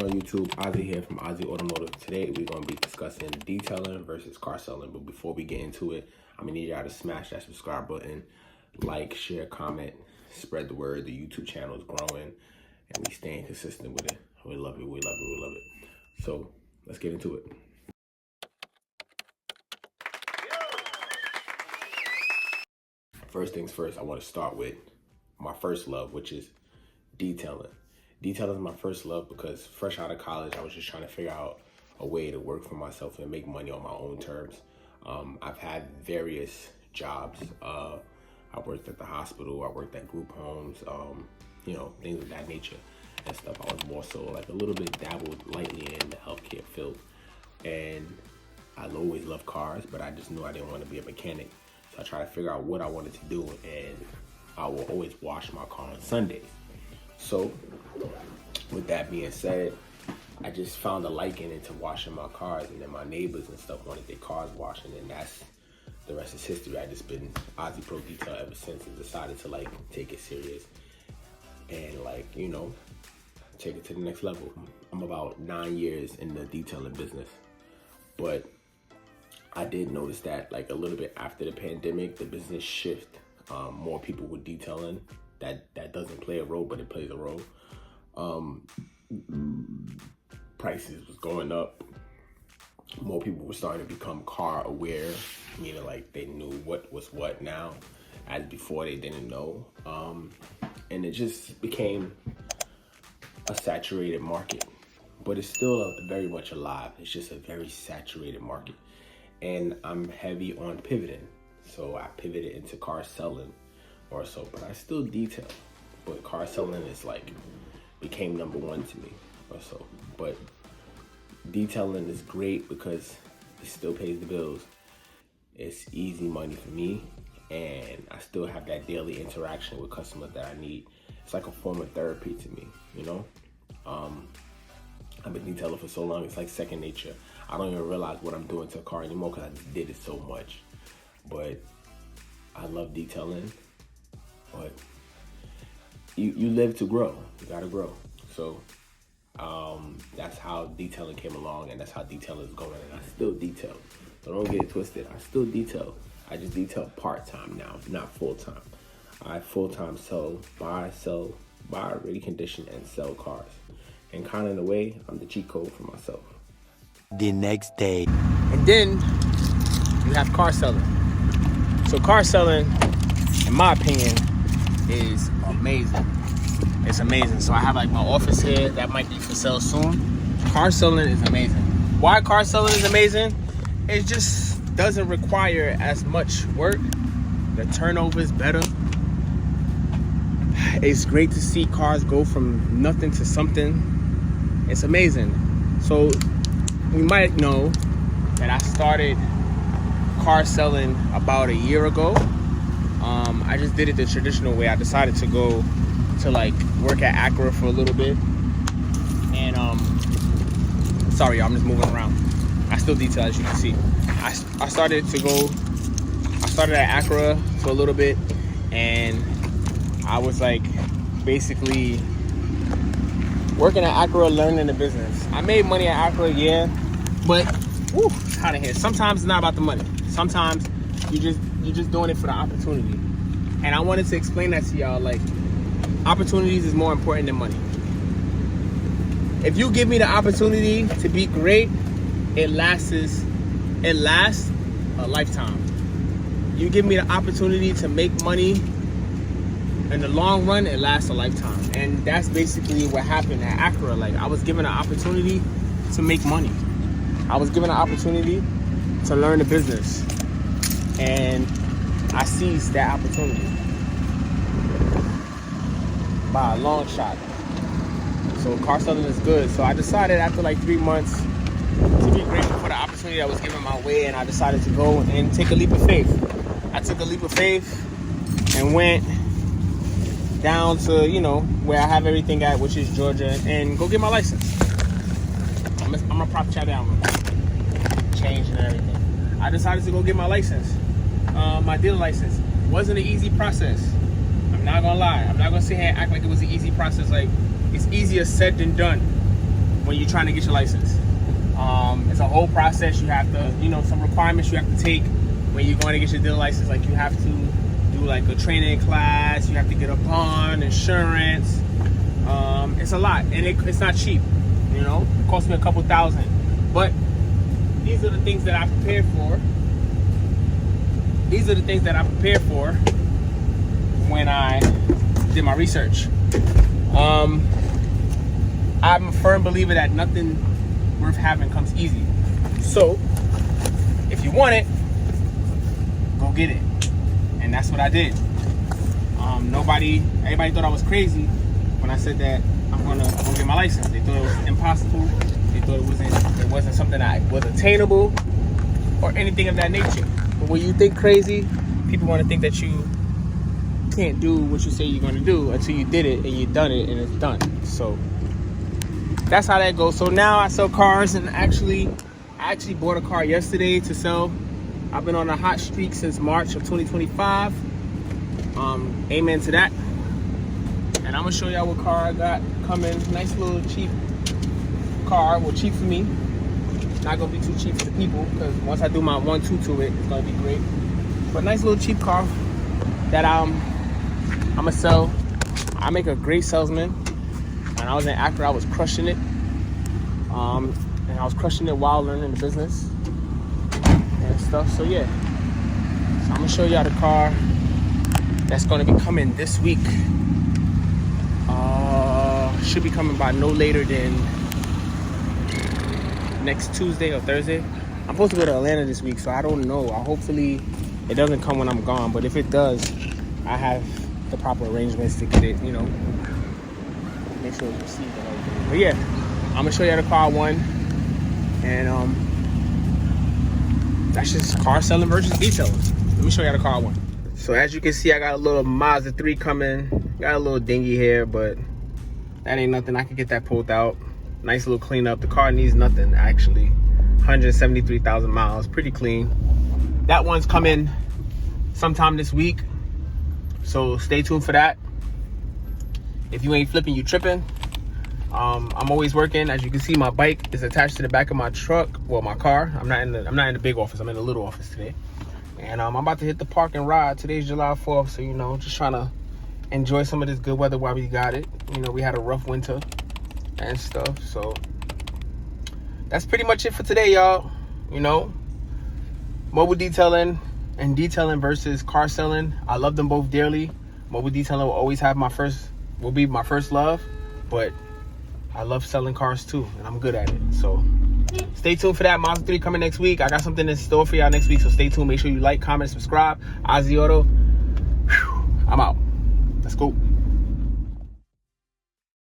On YouTube, Ozzy here from Ozzy Automotive. Today we're going to be discussing detailing versus car selling. But before we get into it, I'm going to need y'all to smash that subscribe button, like, share, comment, spread the word. The YouTube channel is growing and we staying consistent with it. We love it, we love it, we love it. So let's get into it. First things first, I want to start with my first love, which is detailing. Detailing is my first love because fresh out of college, I was just trying to figure out a way to work for myself and make money on my own terms. I've had various jobs. I worked at the hospital, I worked at group homes, things of that nature and stuff. I was more so like a little bit dabbled lightly in the healthcare field. And I always loved cars, but I just knew I didn't want to be a mechanic. So I tried to figure out what I wanted to do, and I will always wash my car on Sundays. So with that being said, I just found a liking into washing my cars, and then my neighbors and stuff wanted their cars washing, and that's the rest is history. I just been Ozzy Pro Detail ever since and decided to like take it serious and take it to the next level. I'm about 9 years in the detailing business, but I did notice that like a little bit after the pandemic, the business shift. More people were detailing. That doesn't play a role, but it plays a role. Prices was going up. More people were starting to become car aware, meaning like they knew what was what now, as before they didn't know. And it just became a saturated market, but it's still very much alive. It's just a very saturated market. And I'm heavy on pivoting. So I pivoted into car selling or so, but I still detail. But car selling is like, became number one to me or so. But detailing is great because it still pays the bills. It's easy money for me, and I still have that daily interaction with customers that I need. It's like a form of therapy to me, I've been detailing for so long, it's like second nature. I don't even realize what I'm doing to a car anymore because I just did it so much. But I love detailing, but you live to grow. You gotta grow. So that's how detailing came along, and that's how detailing is going. And I still detail. So don't get it twisted. I still detail. I just detail part-time now, not full-time. I full-time buy, recondition, and sell cars. And kind of in a way, I'm the cheat code for myself. The next day. And then you have car selling. So car selling, in my opinion, is amazing. It's amazing. So I have like my office here that might be for sale soon. Car selling is amazing. Why car selling is amazing? It just doesn't require as much work. The turnover is better. It's great to see cars go from nothing to something. It's amazing. So you might know that I started car selling about a year ago. I just did it the traditional way. I decided to go to like work at Acura for a little bit, and sorry y'all, I'm just moving around. I still detail, as you can see. I started at Acura for a little bit, and I was like basically working at Acura, learning the business. I made money at Acura, yeah, but it's hot in here. Sometimes it's not about the money. Sometimes you're just doing it for the opportunity. And I wanted to explain that to y'all. Like, opportunities is more important than money. If you give me the opportunity to be great, it lasts a lifetime. You give me the opportunity to make money, in the long run, it lasts a lifetime. And that's basically what happened at Acura. Like, I was given an opportunity to make money. I was given an opportunity to learn the business, and I seized that opportunity by a long shot. So car selling is good. So I decided after like 3 months to be grateful for the opportunity that was given my way, and I decided to go and take a leap of faith. I took a leap of faith and went down to, where I have everything at, which is Georgia, and go get my license. I'm gonna prop chat down real quick. Change and everything. I decided to go get my license, my dealer license. Wasn't an easy process. I'm not gonna lie. I'm not gonna sit here and act like it was an easy process. Like, it's easier said than done. when you're trying to get your license. It's a whole process. You have to, some requirements you have to take when you're going to get your dealer license. Like you have to do like a training class. You have to get a bond, insurance. It's a lot, and it's not cheap. It cost me a couple $1,000. But these are the things that I prepared for. These are the things that I prepared for when I did my research. I'm a firm believer that nothing worth having comes easy. So, if you want it, go get it. And that's what I did. Everybody thought I was crazy when I said that I'm gonna go get my license. They thought it was impossible. They thought it wasn't something that was attainable or anything of that nature. But when you think crazy, people want to think that you can't do what you say you're going to do until you did it and you done it and it's done. So that's how that goes. So now I sell cars, and I actually bought a car yesterday to sell. I've been on a hot streak since March of 2025. Amen to that. And I'm gonna show y'all what car I got coming. Nice little cheap car. Well, cheap for me. Not gonna be too cheap for the people, because once I do my 1-2 to it, it's gonna be great. But nice little cheap car that I'm gonna sell. I make a great salesman. When I was in Accra, I was crushing it. And I was crushing it while learning the business and stuff. So yeah. So I'm gonna show y'all the car that's gonna be coming this week. Should be coming by no later than next Tuesday or Thursday. I'm supposed to go to Atlanta this week, so I don't know. Hopefully it doesn't come when I'm gone, but if it does, I have the proper arrangements to get it, make sure it's received and everything. But yeah, I'm gonna show you the car one, and that's just car selling versus detailing. Let me show you the car one. So as you can see, I got a little Mazda 3 coming. Got a little dingy here, but that ain't nothing. I can get that pulled out. Nice little cleanup. The car needs nothing, actually. 173,000 miles. Pretty clean. That one's coming sometime this week, so stay tuned for that. If you ain't flipping, you tripping. I'm always working. As you can see, my bike is attached to the back of my truck. Well, my car. I'm not in the big office. I'm in the little office today. And I'm about to hit the park and ride. Today's July 4th, so just trying to enjoy some of this good weather while we got it. We had a rough winter and stuff, so that's pretty much it for today, y'all. Mobile detailing and detailing versus car selling, I love them both dearly. Mobile detailing will always be my first love, but I love selling cars too, and I'm good at it. So stay tuned for that. Mazda 3 coming next week. I got something in store for y'all next week, so stay tuned. Make sure you like, comment, subscribe. Ozzy Auto. I'm out.